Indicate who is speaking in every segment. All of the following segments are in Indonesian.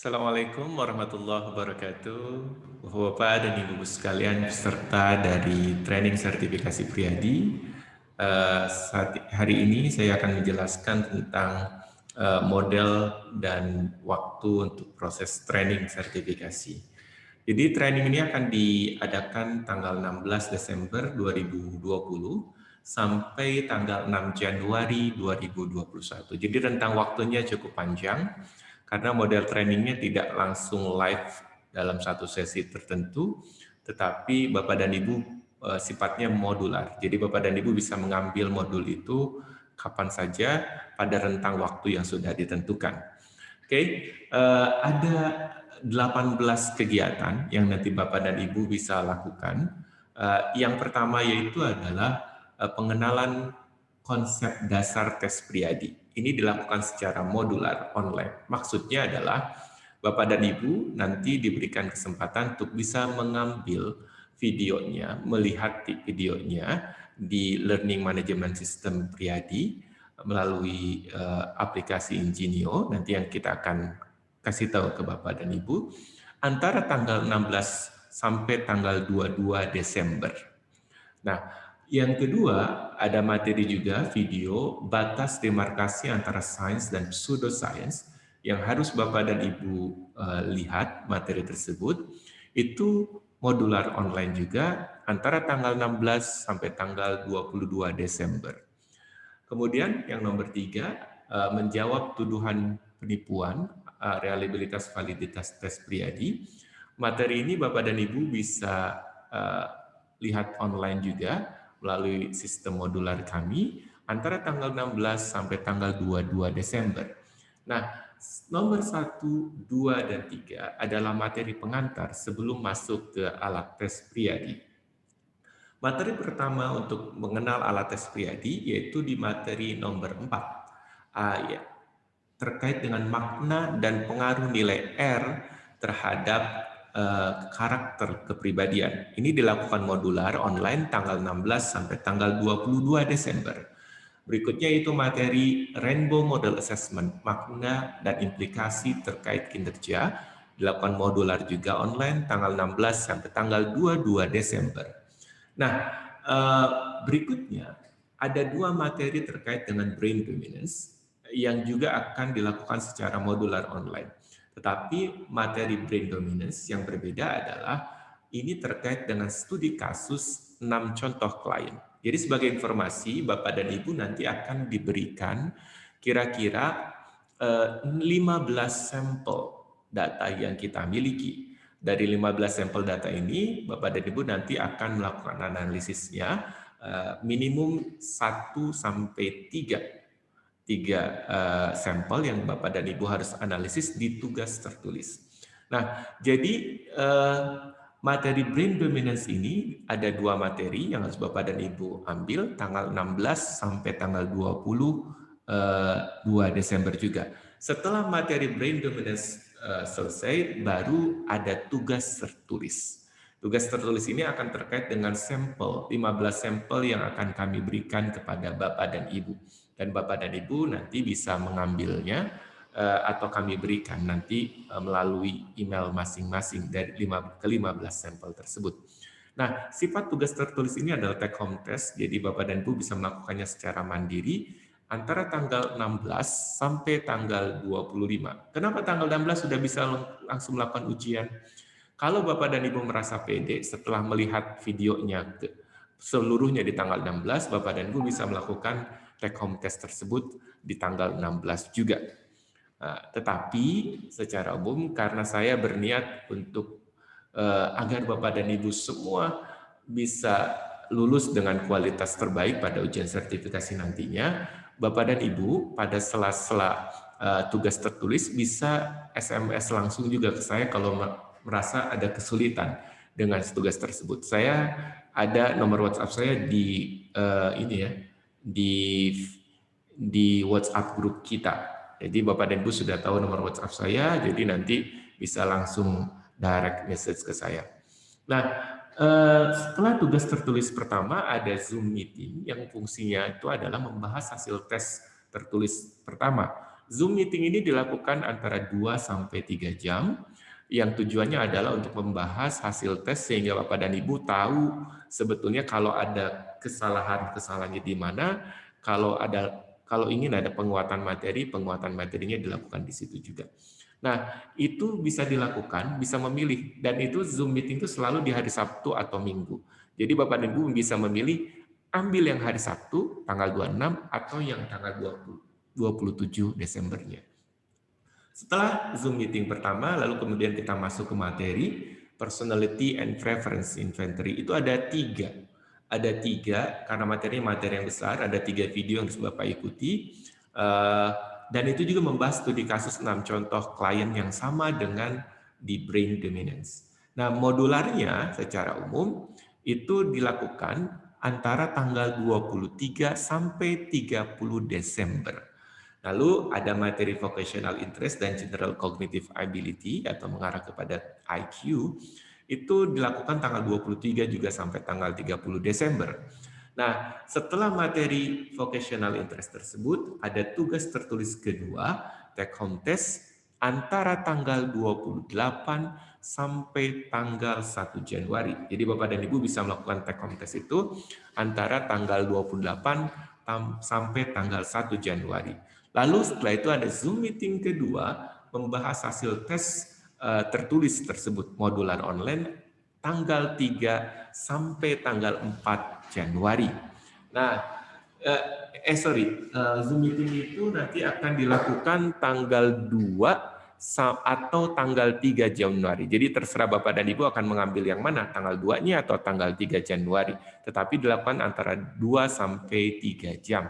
Speaker 1: Assalamualaikum warahmatullahi wabarakatuh. Bapak dan Ibu sekalian peserta dari training sertifikasi Priyadi. Hari ini saya akan menjelaskan tentang model dan waktu untuk proses training sertifikasi. Jadi training ini akan diadakan tanggal 16 Desember 2020 sampai tanggal 6 Januari 2021. Jadi rentang waktunya cukup panjang karena model trainingnya tidak langsung live dalam satu sesi tertentu, tetapi Bapak dan Ibu sifatnya modular. Jadi Bapak dan Ibu bisa mengambil modul itu kapan saja pada rentang waktu yang sudah ditentukan. Oke, ada 18 kegiatan yang nanti Bapak dan Ibu bisa lakukan. Yang pertama yaitu adalah pengenalan konsep dasar tes Priyadi. Ini dilakukan secara modular online. Maksudnya adalah Bapak dan Ibu nanti diberikan kesempatan untuk bisa mengambil videonya, melihat videonya di Learning Management System Priyadi melalui aplikasi Ingenio, nanti yang kita akan kasih tahu ke Bapak dan Ibu, antara tanggal 16 sampai tanggal 22 Desember. Nah, yang kedua, ada materi juga video batas demarkasi antara sains dan pseudoscience yang harus Bapak dan Ibu lihat materi tersebut. Itu modular online juga antara tanggal 16 sampai tanggal 22 Desember. Kemudian yang nomor 3, menjawab tuduhan penipuan, reliabilitas validitas tes Priyadi. Materi ini Bapak dan Ibu bisa lihat online juga melalui sistem modular kami antara tanggal 16 sampai tanggal 22 Desember. Nah, nomor 1, 2, dan 3 adalah materi pengantar sebelum masuk ke alat tes Priyadi. Materi pertama untuk mengenal alat tes Priyadi yaitu di materi nomor 4, ya, terkait dengan makna dan pengaruh nilai R terhadap karakter kepribadian. Ini dilakukan modular online tanggal 16 sampai tanggal 22 Desember. Berikutnya itu materi Rainbow Model Assessment, makna dan implikasi terkait kinerja, dilakukan modular juga online tanggal 16 sampai tanggal 22 Desember. Nah, berikutnya ada 2 materi terkait dengan brain dominance yang juga akan dilakukan secara modular online. Tetapi materi brain dominance yang berbeda adalah ini terkait dengan studi kasus 6 contoh klien. Jadi sebagai informasi, Bapak dan Ibu nanti akan diberikan kira-kira 15 sampel data yang kita miliki. Dari 15 sampel data ini, Bapak dan Ibu nanti akan melakukan analisisnya minimum 1 sampai 3 sampel yang Bapak dan Ibu harus analisis di tugas tertulis. Nah, jadi materi brain dominance ini ada 2 materi yang harus Bapak dan Ibu ambil tanggal 16 sampai tanggal 22 Desember juga. Setelah materi brain dominance selesai, baru ada tugas tertulis. Tugas tertulis ini akan terkait dengan sampel, 15 sampel yang akan kami berikan kepada Bapak dan Ibu. Dan Bapak dan Ibu nanti bisa mengambilnya atau kami berikan nanti melalui email masing-masing dari 15 sampel tersebut. Nah, sifat tugas tertulis ini adalah take home test, jadi Bapak dan Ibu bisa melakukannya secara mandiri antara tanggal 16 sampai tanggal 25. Kenapa tanggal 16 sudah bisa langsung melakukan ujian? Kalau Bapak dan Ibu merasa pede setelah melihat videonya seluruhnya di tanggal 16, Bapak dan Ibu bisa melakukan take home test tersebut di tanggal 16 juga. Tetapi secara umum karena saya berniat untuk agar Bapak dan Ibu semua bisa lulus dengan kualitas terbaik pada ujian sertifikasi nantinya, Bapak dan Ibu pada sela-sela tugas tertulis bisa SMS langsung juga ke saya kalau merasa ada kesulitan dengan tugas tersebut. Saya ada nomor WhatsApp saya di ini ya, di WhatsApp grup kita. Jadi Bapak dan Ibu sudah tahu nomor WhatsApp saya, jadi nanti bisa langsung direct message ke saya. Nah, setelah tugas tertulis pertama ada Zoom meeting yang fungsinya itu adalah membahas hasil tes tertulis pertama. Zoom meeting ini dilakukan antara 2 sampai 3 jam, yang tujuannya adalah untuk membahas hasil tes sehingga Bapak dan Ibu tahu sebetulnya kalau ada kesalahan-kesalahannya di mana, kalau ingin ada penguatan materinya dilakukan di situ juga. Nah, itu bisa dilakukan, bisa memilih, dan itu Zoom meeting itu selalu di hari Sabtu atau Minggu. Jadi Bapak dan Ibu bisa memilih ambil yang hari Sabtu tanggal 26 atau yang tanggal 27 Desembernya. Setelah Zoom meeting pertama, lalu kemudian kita masuk ke materi personality and preference inventory. Itu ada tiga. Ada tiga, karena materinya materi yang besar, ada 3 video yang harus Bapak ikuti. Dan itu juga membahas studi kasus 6 contoh klien yang sama dengan di brain dominance. Nah, modularnya secara umum itu dilakukan antara tanggal 23 sampai 30 Desember. Lalu ada materi vocational interest dan general cognitive ability atau mengarah kepada IQ, itu dilakukan tanggal 23 juga sampai tanggal 30 Desember. Nah, setelah materi vocational interest tersebut, ada tugas tertulis kedua, take home test, antara tanggal 28 sampai tanggal 1 Januari. Jadi Bapak dan Ibu bisa melakukan take home test itu antara tanggal 28 sampai tanggal 1 Januari. Lalu setelah itu ada Zoom meeting kedua, membahas hasil tes tertulis tersebut, modular online, tanggal 3 sampai tanggal 4 Januari. Nah, Zoom meeting itu nanti akan dilakukan tanggal 2 atau tanggal 3 Januari. Jadi terserah Bapak dan Ibu akan mengambil yang mana, tanggal 2-nya atau tanggal 3 Januari. Tetapi dilakukan antara 2 sampai 3 jam.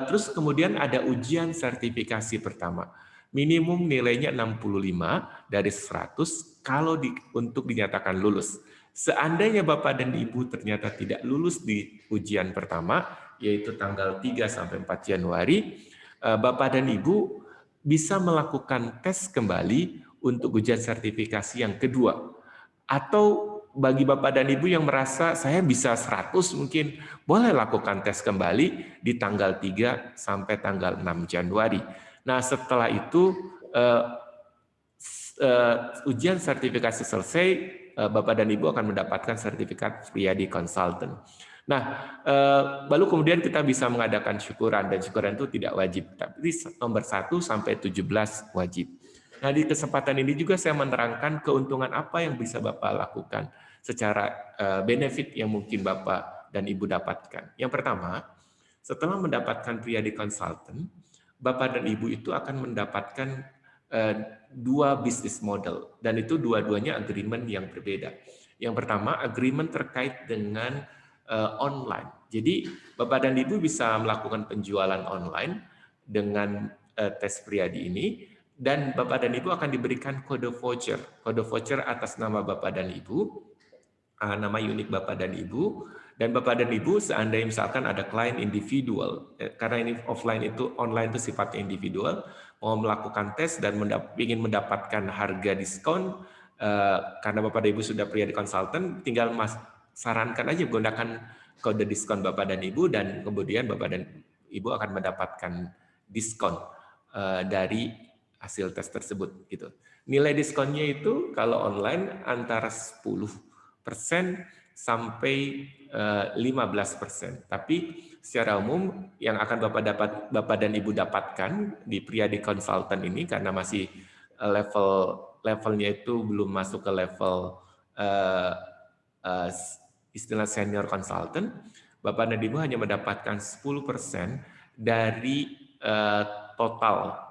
Speaker 1: Terus kemudian ada ujian sertifikasi pertama. Minimum nilainya 65 dari 100 kalau untuk dinyatakan lulus. Seandainya Bapak dan Ibu ternyata tidak lulus di ujian pertama, yaitu tanggal 3 sampai 4 Januari, Bapak dan Ibu bisa melakukan tes kembali untuk ujian sertifikasi yang kedua. Atau bagi Bapak dan Ibu yang merasa saya bisa 100 mungkin, boleh lakukan tes kembali di tanggal 3 sampai tanggal 6 Januari. Nah, setelah itu ujian sertifikasi selesai, Bapak dan Ibu akan mendapatkan sertifikat Priadi Consultant. Nah, lalu kemudian kita bisa mengadakan syukuran, dan syukuran itu tidak wajib, tapi nomor 1 sampai 17 wajib. Nah, di kesempatan ini juga saya menerangkan keuntungan apa yang bisa Bapak lakukan secara benefit yang mungkin Bapak dan Ibu dapatkan. Yang pertama, setelah mendapatkan Priadi Consultant, Bapak dan Ibu itu akan mendapatkan 2 bisnis model, dan itu dua-duanya agreement yang berbeda. Yang pertama, agreement terkait dengan online. Jadi, Bapak dan Ibu bisa melakukan penjualan online dengan tes Priadi ini, dan Bapak dan Ibu akan diberikan kode voucher atas nama Bapak dan Ibu, nama unik Bapak dan Ibu, dan Bapak dan Ibu seandainya misalkan ada klien individual, karena ini offline itu, online itu sifatnya individual, mau melakukan tes dan ingin mendapatkan harga diskon, karena Bapak dan Ibu sudah Priadi Consultant, tinggal sarankan aja menggunakan kode diskon Bapak dan Ibu, dan kemudian Bapak dan Ibu akan mendapatkan diskon dari hasil tes tersebut gitu. Nilai diskonnya itu kalau online antara 10% sampai 15%. Tapi secara umum yang akan Bapak dan Ibu dapatkan di Priadi Consultant ini, karena masih levelnya itu belum masuk ke level istilah senior consultant, Bapak dan Ibu hanya mendapatkan 10% dari total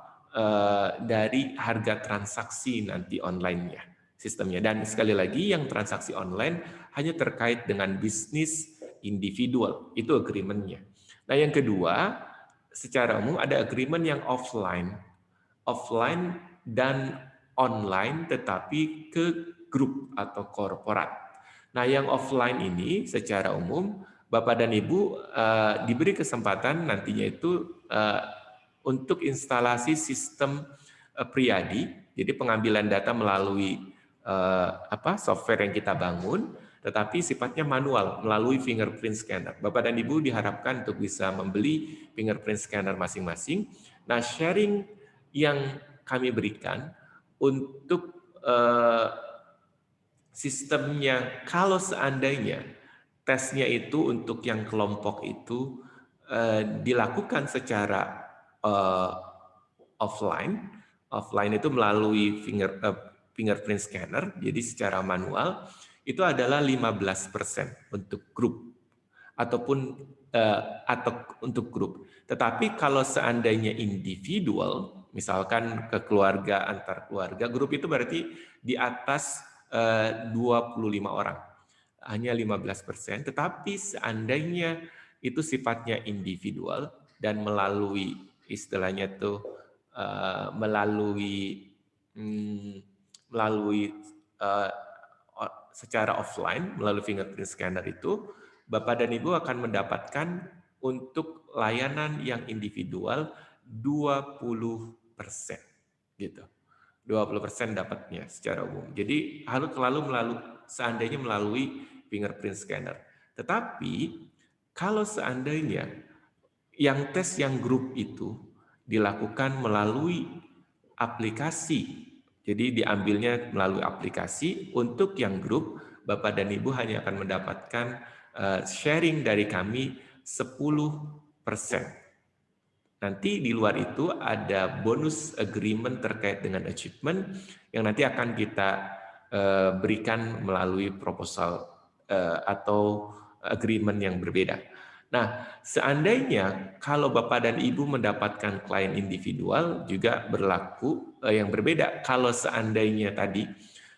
Speaker 1: dari harga transaksi nanti online-nya, sistemnya. Dan sekali lagi, yang transaksi online hanya terkait dengan bisnis individual, itu agreement-nya. Nah, yang kedua, secara umum ada agreement yang offline dan online, tetapi ke grup atau korporat. Nah, yang offline ini secara umum Bapak dan Ibu diberi kesempatan nantinya itu untuk instalasi sistem Priadi, jadi pengambilan data melalui software yang kita bangun, tetapi sifatnya manual melalui fingerprint scanner. Bapak dan Ibu diharapkan untuk bisa membeli fingerprint scanner masing-masing. Nah, sharing yang kami berikan untuk sistemnya, kalau seandainya tesnya itu untuk yang kelompok itu dilakukan secara offline itu melalui fingerprint scanner, jadi secara manual, itu adalah 15% untuk grup ataupun atau untuk grup. Tetapi kalau seandainya individual, misalkan ke keluarga, antar keluarga, grup itu berarti di atas 25 orang. Hanya 15%, tetapi seandainya itu sifatnya individual dan melalui istilahnya tuh melalui secara offline melalui fingerprint scanner itu, Bapak dan Ibu akan mendapatkan untuk layanan yang individual 20% gitu. 20% dapatnya secara umum. Jadi harus seandainya melalui fingerprint scanner. Tetapi kalau seandainya yang tes yang grup itu dilakukan melalui aplikasi, jadi diambilnya melalui aplikasi, untuk yang grup, Bapak dan Ibu hanya akan mendapatkan sharing dari kami 10%. Nanti di luar itu ada bonus agreement terkait dengan achievement yang nanti akan kita berikan melalui proposal atau agreement yang berbeda. Nah, seandainya kalau Bapak dan Ibu mendapatkan klien individual juga berlaku yang berbeda. Kalau seandainya tadi,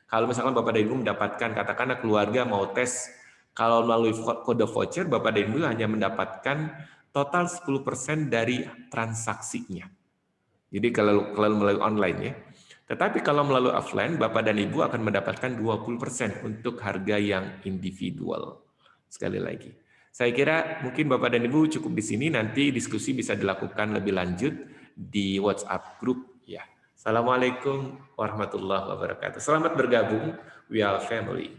Speaker 1: kalau misalkan Bapak dan Ibu mendapatkan, katakanlah keluarga mau tes, kalau melalui kode voucher, Bapak dan Ibu hanya mendapatkan total 10% dari transaksinya. Jadi kalau melalui online ya. Tetapi kalau melalui offline, Bapak dan Ibu akan mendapatkan 20% untuk harga yang individual. Sekali lagi. Saya kira mungkin Bapak dan Ibu cukup di sini, nanti diskusi bisa dilakukan lebih lanjut di WhatsApp group ya. Assalamualaikum warahmatullahi wabarakatuh. Selamat bergabung, we are family.